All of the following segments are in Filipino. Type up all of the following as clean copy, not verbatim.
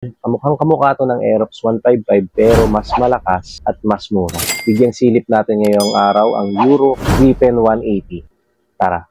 Kamukhang kamukha to ng Aerox 155 pero mas malakas at mas mura. Bigyan silip natin ngayong araw ang Euro Gripen 180. Tara!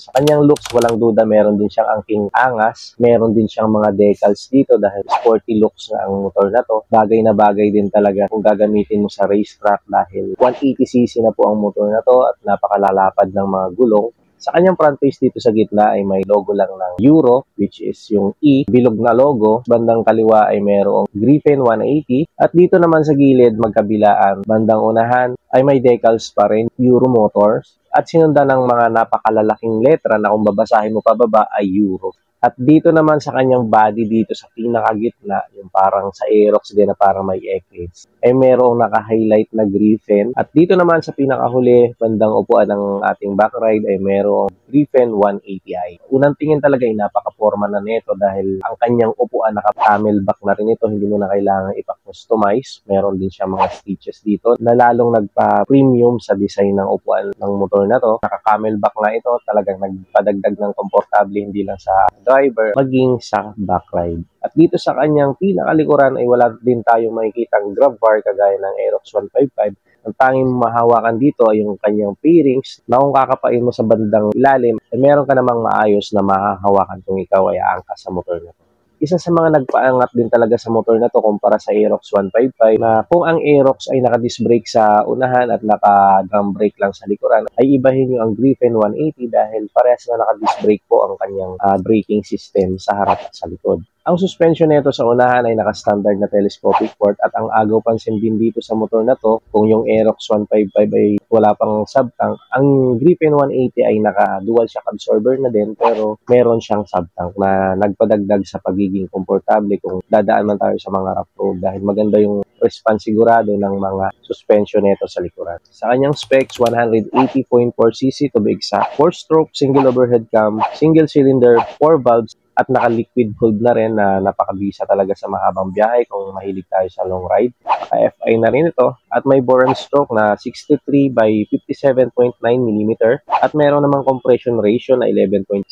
Sa kanyang looks, walang duda, meron din siyang angking angas, meron din siyang mga decals dito dahil sporty looks na ang motor na to. Bagay na bagay din talaga kung gagamitin mo sa racetrack dahil 180cc na po ang motor na to at napakalalapad ng mga gulong. Sa kanyang front face dito sa gitna ay may logo lang ng Euro, which is yung E, bilog na logo. Bandang kaliwa ay mayroong Gripen 180. At dito naman sa gilid, magkabilaan, bandang unahan ay may decals pa rin, Euro Motors. At sinundan ng mga napakalalaking letra na kung babasahin mo pababa ay Euro. At dito naman sa kanyang body dito sa pinakagitna, yung parang sa Aerox din na parang may eclipse, ay merong naka-highlight na Gripen. At dito naman sa pinakahuli, bandang upuan ng ating backride ay merong Gripen 180i. Unang tingin talaga ay napaka-forma na nito dahil ang kanyang upuan naka-camelback na rin ito, hindi mo na kailangan ipa-customize. Meron din siya mga stitches dito na lalong nagpa-premium sa design ng upuan ng motor na to. Naka-camelback na ito, talagang nagpadagdag ng komportable hindi lang sa driver, maging sa backride. At dito sa kanyang pinakalikuran ay wala din tayo makikitang grab bar kagaya ng Aerox 155. Ang tanging mahawakan dito ay yung kanyang fairings na kung kakapain mo sa bandang ilalim, ay meron ka namang maayos na mahahawakan kung ikaw ay aangkas sa motor na to. Isa sa mga nagpaangat din talaga sa motor na to kumpara sa Aerox 155 na kung ang Aerox ay naka-disc brake sa unahan at naka-drum brake lang sa likuran, ay ibahin nyo ang Gripen 180 dahil parehas na naka-disc brake po ang kanyang braking system sa harap at sa likod. Ang suspension nito sa unahan ay naka-standard na telescopic port at ang agaw pansin din dito sa motor na to, kung yung Aerox 155 ay wala pang subtank, ang Gripen 180 ay naka-dual shock absorber na din pero meron siyang subtank na nagpadagdag sa pagiging komportable kung dadaan man tayo sa mga rough road dahil maganda yung response sigurado ng mga suspension nito sa likuran. Sa kanyang specs, 180.4cc to be exact, 4-stroke single overhead cam, single cylinder, 4 valves, at naka-liquid cooled na rin na napakabisa talaga sa mahabang biyahe kung mahilig tayo sa long ride. Naka-FI na rin ito at may bore and stroke na 63 by 57.9mm at meron namang compression ratio na 11.7:1.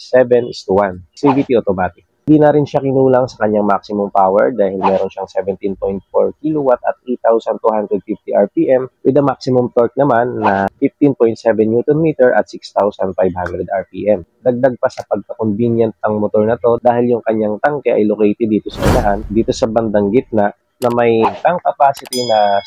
CVT automatic. Hindi na rin siya kinulang sa kanyang maximum power dahil meron siyang 17.4 kW at 8,250 RPM with a maximum torque naman na 15.7 Nm at 6,500 RPM. Dagdag pa sa pagka-convenient ang motor na to dahil yung kanyang tangke ay located dito sa unahan, dito sa bandang gitna na may tank capacity na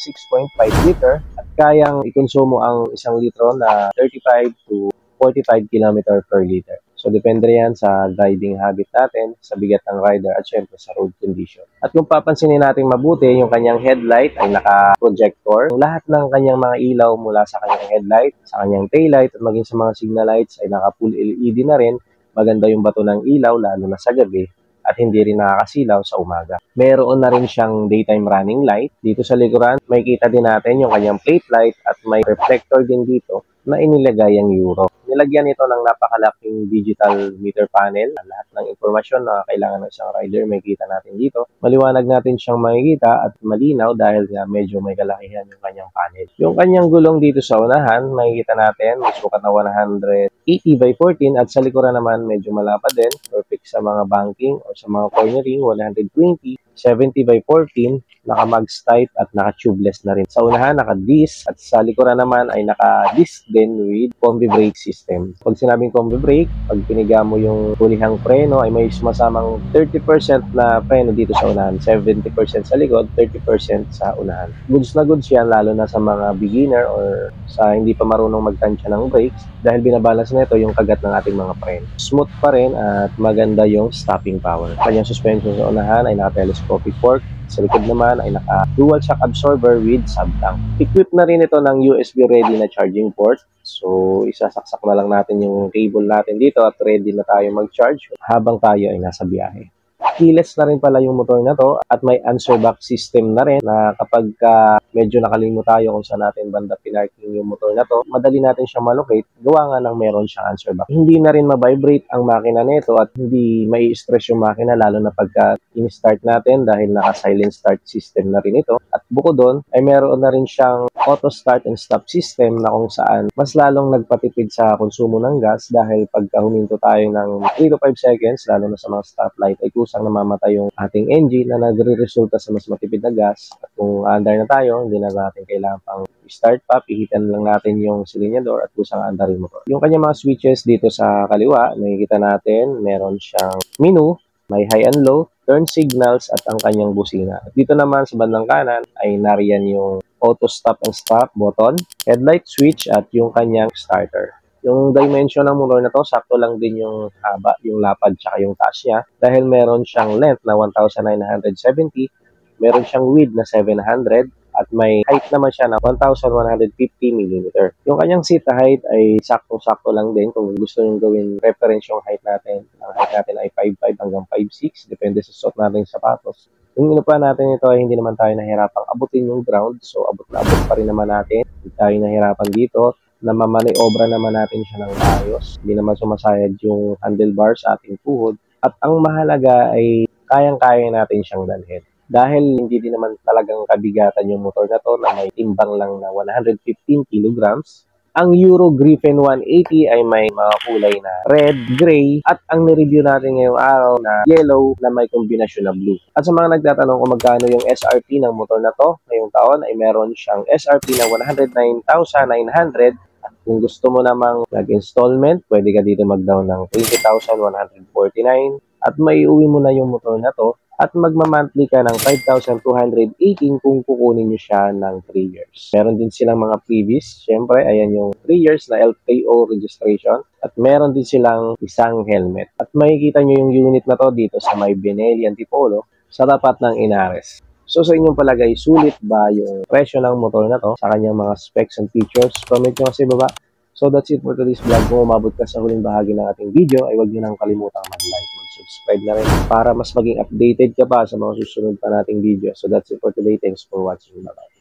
6.5 liter at kayang ikonsumo ang 1 litro na 35 to 45 km per liter. So, depende yan sa riding habit natin, sa bigat ng rider at syempre sa road condition. At kung papansinin natin mabuti, yung kanyang headlight ay naka-projector. Lahat ng kanyang mga ilaw mula sa kanyang headlight, sa kanyang taillight at maging sa mga signal lights ay naka-full LED na rin. Maganda yung bato ng ilaw lalo na sa gabi at hindi rin nakakasilaw sa umaga. Meron na rin siyang daytime running light. Dito sa likuran, may kita din natin yung kanyang plate light at may reflector din dito na inilagay ang Euro. Nilagyan ito ng napakalaking digital meter panel. Lahat ng impormasyon na kailangan ng isang rider may kita natin dito. Maliwanag natin siyang makikita at malinaw dahil nga medyo may kalakihan yung kanyang panel. Yung kanyang gulong dito sa unahan, makikita natin may sukat na 180 by 14 at sa likuran naman medyo malapad din. Perfect sa mga banking o sa mga cornering, 120, 70 by 14, naka-mags type at naka-tubeless na rin. Sa unahan, naka-disc at sa likuran naman ay naka-disc din with combi brake system. Pag sinabing combi brake, pag piniga mo yung hulihang preno ay may sumasamang 30% na preno dito sa unahan, 70% sa likod, 30% sa unahan. Goods na goods yan lalo na sa mga beginner or sa hindi pa marunong magtansya ng brakes dahil binabalance nito yung kagat ng ating mga preno. Smooth pa rin at maganda yung stopping power. Kanyang suspension sa unahan ay naka-telescopic fork. Sa likod naman ay naka-dual shock absorber with subtank. Equipped na rin ito ng USB ready na charging port. So, isasaksak na lang natin yung cable natin dito at ready na tayo mag-charge habang tayo ay nasa biyahe. Keyless na rin pala yung motor na to at may answer back system na rin na kapag medyo nakalimut tayo kung saan natin banda pinarking yung motor na to, madali natin siya malocate, gawa nga ng meron siyang answer back. Hindi na rin ma-vibrate ang makina nito at hindi mai stress yung makina lalo na pagka in-start natin dahil naka-silent start system na rin ito. At bukod doon ay meron na rin siyang auto start and stop system na kung saan mas lalong nagpatipid sa konsumo ng gas dahil pagka huminto tayo ng 3 to 5 seconds, lalo na sa mga stoplight, ay kusang namamatay yung ating engine na nagre-resulta sa mas matipid na gas. At kung andar na tayo, hindi na natin kailangan pang start pa, pihitan lang natin yung silinyador at kusang andar yung motor. Yung kanya mga switches dito sa kaliwa, makikita natin, meron siyang menu, may high and low, turn signals at ang kanyang busina. At dito naman sa bandang kanan ay nariyan yung auto stop and stop button, headlight switch at yung kanyang starter. Yung dimension ng motor na to, sakto lang din yung haba, yung lapad, tsaka yung taas niya. Dahil meron siyang length na 1,970, meron siyang width na 700, at may height naman siya na 1,150 mm. Yung kanyang seat height ay sakto-sakto lang din. Kung gusto nyo gawin reference yung height natin, ang height natin ay 5'5 hanggang 5'6, depende sa suot natin yung sapatos. Yung inupa natin ito ay hindi naman tayo nahirapang abutin yung ground, so abot na abot pa rin naman natin. Hindi tayo nahirapan dito. Namamaniobra naman natin siya ng maayos. Hindi naman sumasayad yung handlebars sa ating tuhod. At ang mahalaga ay kayang-kaya natin siyang dalhin. Dahil hindi din naman talagang kabigatan yung motor na to na may timbang lang na 115 kilograms. Ang Euro Griffin 180 ay may mga kulay na red, gray, at ang nireview natin ngayong araw na yellow na may kombinasyon na blue. At sa mga nagtatanong kung magkano yung SRP ng motor na to ngayong taon ay meron siyang SRP na 109,900. Kung gusto mo namang nag-installment, pwede ka dito mag-down ng 20,149 at may uwi mo na yung motor na to at magma-monthly ka ng 5,218 kung kukunin nyo siya ng 3 years. Meron din silang mga previous. Siyempre, ayan yung 3 years na LTO registration at meron din silang isang helmet. At makikita nyo yung unit na to dito sa may Benelli Antipolo sa tapat ng Inares. So sa inyong palagay, sulit ba yung presyo ng motor na to sa kanyang mga specs and features? Comment nyo kasi baba. So that's it for today's vlog. Kung umabot ka sa huling bahagi ng ating video, ay huwag nyo nang kalimutang mag-like, mag-subscribe na rin para mas maging updated ka pa sa mga susunod pa nating video. So that's it for today. Thanks for watching. Bye-bye.